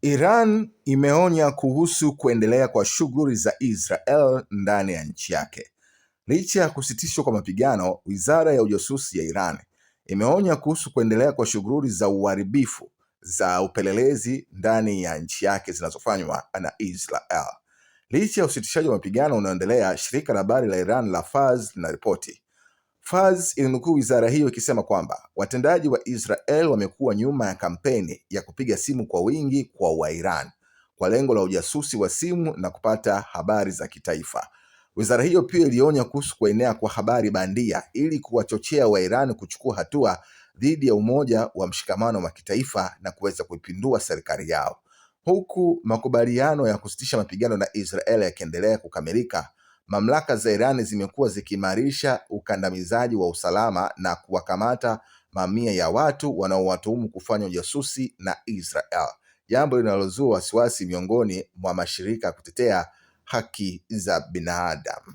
Iran imeonya kuhusu kuendelea kwa shughuli za Israel ndani ya nchi yake. Licha ya kusitishwa kwa mapigano, Wizara ya Ujasusi ya Iran imeonya kuhusu kuendelea kwa shughuli za uharibifu za upelelezi ndani ya nchi yake zinazofanywa na Israel. Licha ya usitishaji wa mapigano unaoendelea, shirika la habari la Iran la Fars linaripoti. Fars ilinukuu wizara hiyo ikisema kwamba watendaji wa Israel wamekuwa nyuma ya kampeni ya kupiga simu kwa wingi kwa Wairan kwa lengo la ujasusi wa simu na kupata habari za kitaifa. Wizara hiyo pia ilionya kuhusu kuenea kwa habari bandia ili kuwachochea Wairan kuchukua hatua dhidi ya umoja wa mshikamano wa kitaifa na kuweza kuipindua serikali yao. Huku makubaliano ya kusitisha mapigano na Israel yakiendelea kukamilika, mamlaka za Iran zimekuwa zikiimarisha ukandamizaji wa usalama na kuwakamata mamia ya watu wanaowatuhumu kufanya ujasusi na Israel, jambo linalozua wasiwasi miongoni mwa mashirika ya kutetea haki za binadamu.